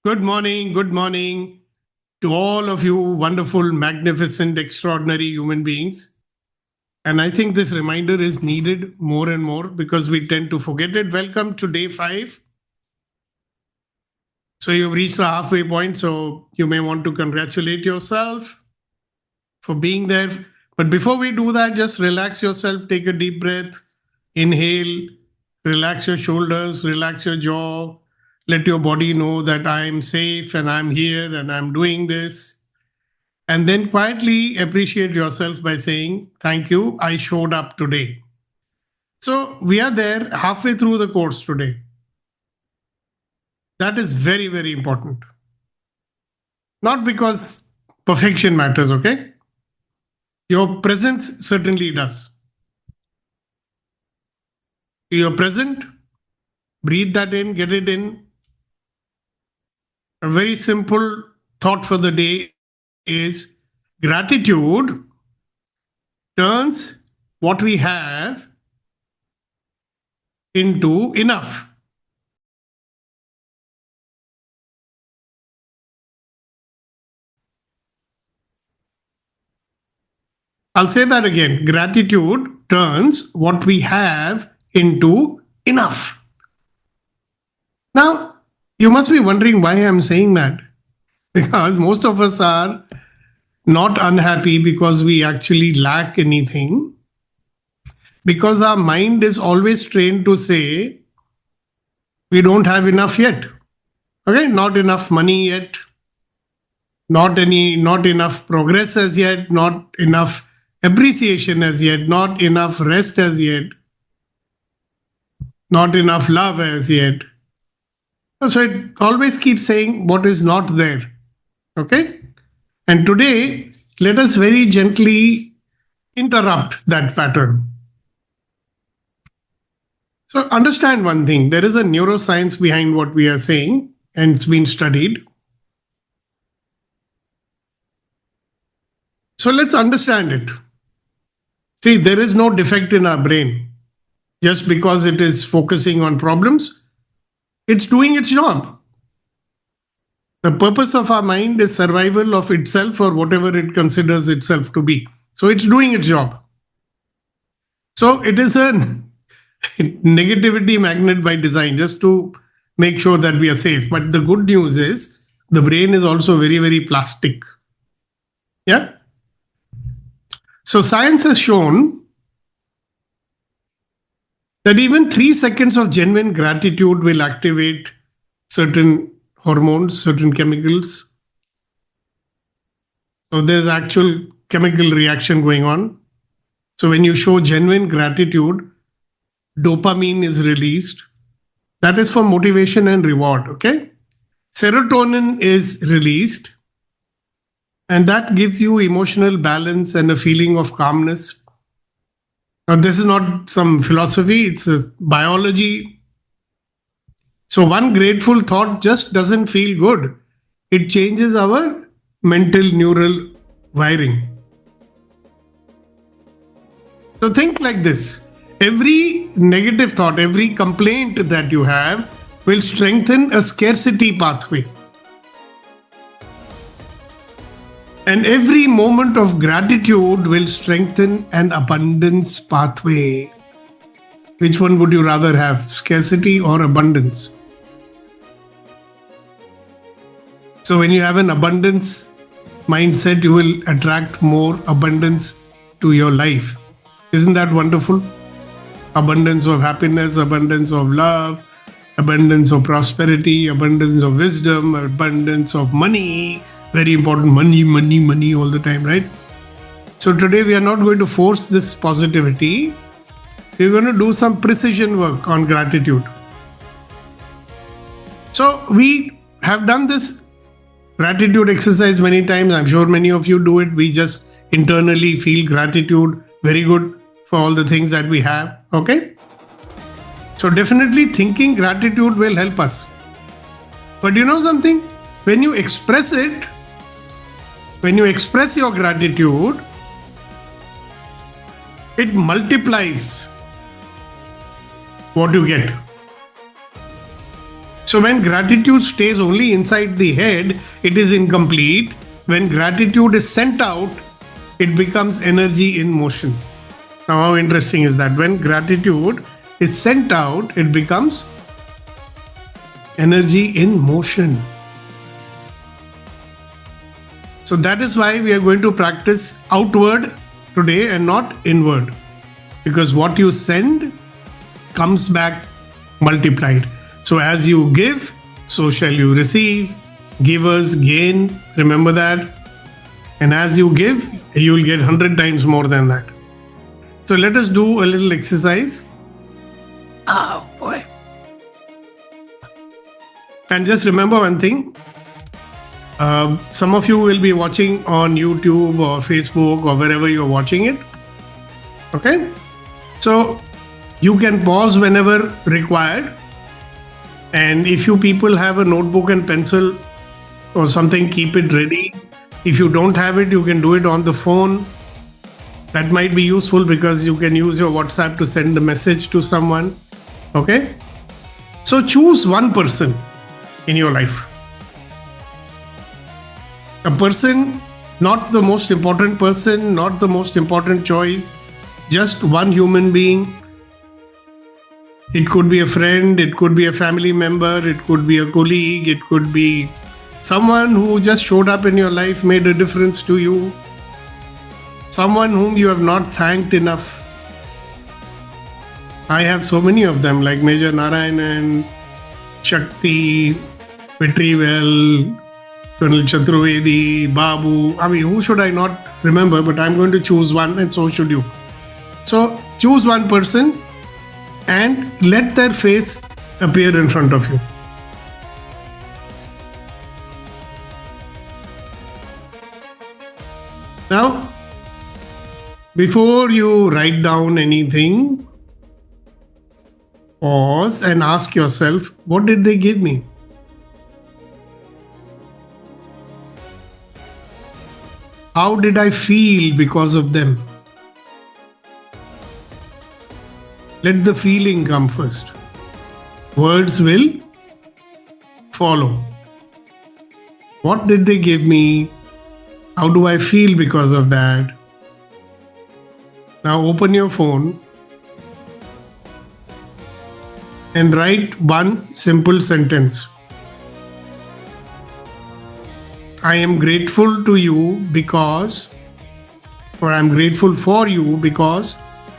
Good morning to all of you wonderful, magnificent, extraordinary human beings. And I think this reminder is needed more and more because we tend to forget it. Welcome to day 5. So you've reached the halfway point. So you may want to congratulate yourself for being there. But before we do that, just relax yourself, take a deep breath, inhale, relax your shoulders, relax your jaw. Let your body know that I'm safe and I'm here and I'm doing this. And then quietly appreciate yourself by saying, thank you, I showed up today. So we are there halfway through the course today. That is very, very important. Not because perfection matters, okay? Your presence certainly does. You're present, breathe that in, get it in. A very simple thought for the day is gratitude turns what we have into enough. I'll say that again. Gratitude turns what we have into enough. Now, you must be wondering why I'm saying that. Because most of us are not unhappy because we actually lack anything. Because our mind is always trained to say, we don't have enough yet. Okay, not enough money yet. Not enough progress as yet. Not enough appreciation as yet. Not enough rest as yet. Not enough love as yet. So it always keeps saying what is not there. Okay? And today, let us very gently interrupt that pattern. So understand one thing. There is a neuroscience behind what we are saying, and it's been studied. So let's understand it. See, there is no defect in our brain. Just because it is focusing on problems, it's doing its job. The purpose of our mind is survival of itself or whatever it considers itself to be. So it's doing its job. So it is a negativity magnet by design, just to make sure that we are safe. But the good news is the brain is also very, very plastic. Yeah. So science has shown that even 3 seconds of genuine gratitude will activate certain hormones, certain chemicals. So there's actual chemical reaction going on. So when you show genuine gratitude, dopamine is released. That is for motivation and reward, okay? Serotonin is released. And that gives you emotional balance and a feeling of calmness. Now, this is not some philosophy, it's a biology. So one grateful thought just doesn't feel good. It changes our mental neural wiring. So think like this. Every negative thought, every complaint that you have will strengthen a scarcity pathway. And every moment of gratitude will strengthen an abundance pathway. Which one would you rather have, scarcity or abundance? So when you have an abundance mindset, you will attract more abundance to your life. Isn't that wonderful? Abundance of happiness, abundance of love, abundance of prosperity, abundance of wisdom, abundance of money. Very important, money all the time, right? So today we are not going to force this positivity. We're going to do some precision work on gratitude. So we have done this gratitude exercise many times. I'm sure many of you do it. We just internally feel gratitude, very good for all the things that we have. Okay? So definitely thinking gratitude will help us. But you know something? When you express it, when you express your gratitude, it multiplies what you get. So when gratitude stays only inside the head, it is incomplete. When gratitude is sent out, it becomes energy in motion. Now, how interesting is that? When gratitude is sent out, it becomes energy in motion. So that is why we are going to practice outward today and not inward. Because what you send comes back multiplied. So as you give, so shall you receive. Givers gain. Remember that. And as you give, you will get 100 times more than that. So let us do a little exercise. Oh boy. And just remember one thing. Some of you will be watching on YouTube or Facebook or wherever you're watching it. Okay? So you can pause whenever required. And if you people have a notebook and pencil or something, keep it ready. If you don't have it, you can do it on the phone. That might be useful because you can use your WhatsApp to send a message to someone. Okay? So choose one person in your life. A person, not the most important person, not the most important choice, just one human being. It could be a friend, it could be a family member, it could be a colleague, it could be someone who just showed up in your life, made a difference to you, someone whom you have not thanked enough. I have so many of them, like Major Narayanan, Shakti, Petrivel, Colonel Chaturvedi, Babu. I mean, who should I not remember? But I'm going to choose one, and so should you. So choose one person and let their face appear in front of you. Now, before you write down anything, pause and ask yourself, what did they give me? How did I feel because of them? Let the feeling come first. Words will follow. What did they give me? How do I feel because of that? Now open your phone and write one simple sentence. I am grateful to you because, or I'm grateful for you because,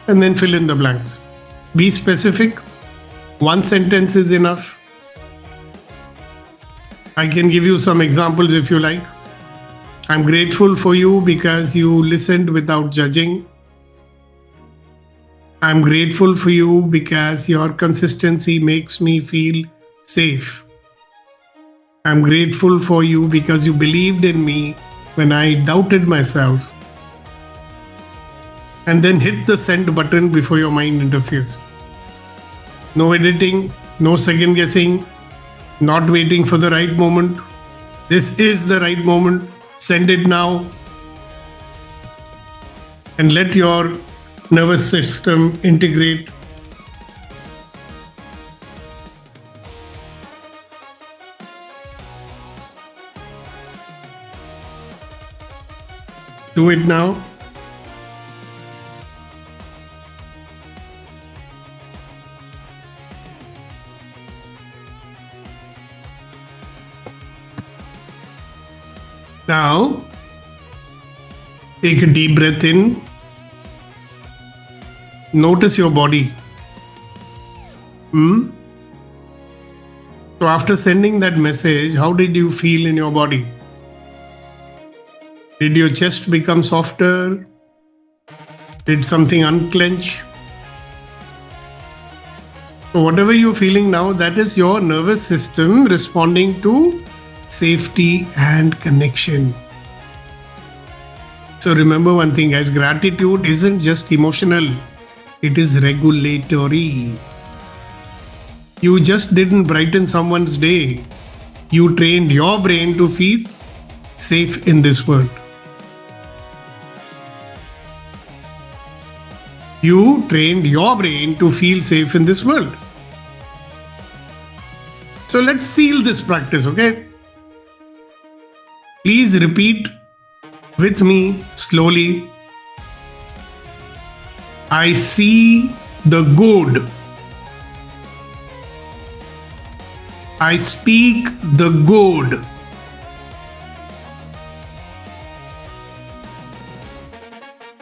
and then fill in the blanks. Be specific. One sentence is enough. I can give you some examples if you like. I'm grateful for you because you listened without judging. I'm grateful for you because your consistency makes me feel safe. I'm grateful for you because you believed in me when I doubted myself. And then hit the send button before your mind interferes. No editing, no second guessing, not waiting for the right moment. This is the right moment. Send it now. And let your nervous system integrate. Do it now. Now, take a deep breath in. Notice your body. So after sending that message, how did you feel in your body? Did your chest become softer? Did something unclench? So whatever you're feeling now, that is your nervous system responding to safety and connection. So remember one thing, guys, gratitude isn't just emotional, it is regulatory. You just didn't brighten someone's day. You trained your brain to feel safe in this world. You trained your brain to feel safe in this world. So let's seal this practice, okay? Please repeat with me slowly. I see the good. I speak the good.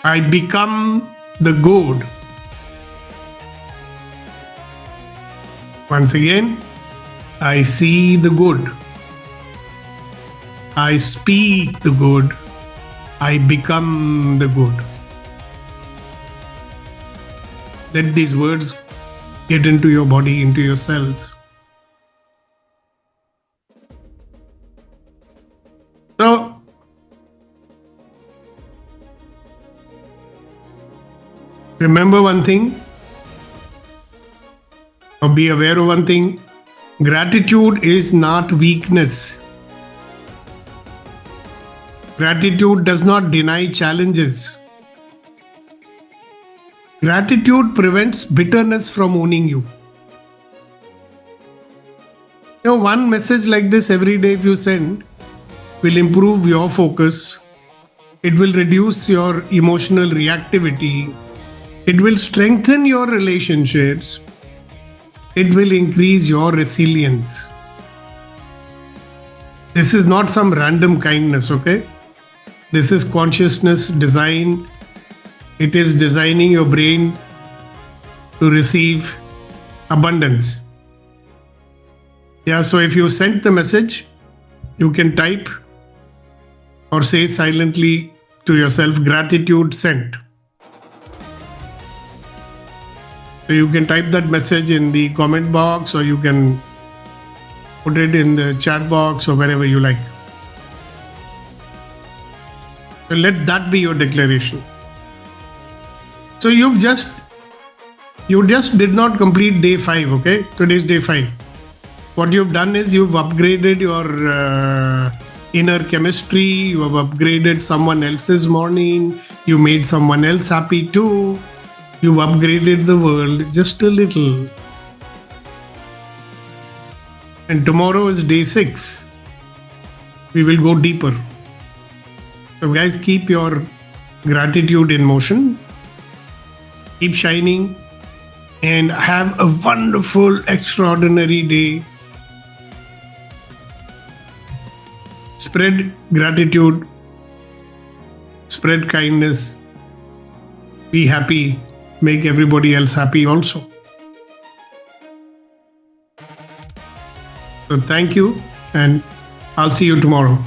I become the good. Once again, I see the good. I speak the good. I become the good. Let these words get into your body, into your cells. So, remember one thing, or be aware of one thing. Gratitude is not weakness. Gratitude does not deny challenges. Gratitude prevents bitterness from owning you. One message like this every day if you send will improve your focus. It will reduce your emotional reactivity. It will strengthen your relationships. It will increase your resilience. This is not some random kindness, okay? This is consciousness design. It is designing your brain to receive abundance. Yeah, so if you sent the message, you can type or say silently to yourself, gratitude sent. So you can type that message in the comment box, or you can put it in the chat box or wherever you like. So let that be your declaration. So you just did not complete day 5, okay? Today's day 5. What you've done is you've upgraded your inner chemistry, you have upgraded someone else's morning, you made someone else happy too. You've upgraded the world just a little. And tomorrow is day 6. We will go deeper. So guys, keep your gratitude in motion. Keep shining and have a wonderful, extraordinary day. Spread gratitude. Spread kindness. Be happy. Make everybody else happy also. So thank you, and I'll see you tomorrow.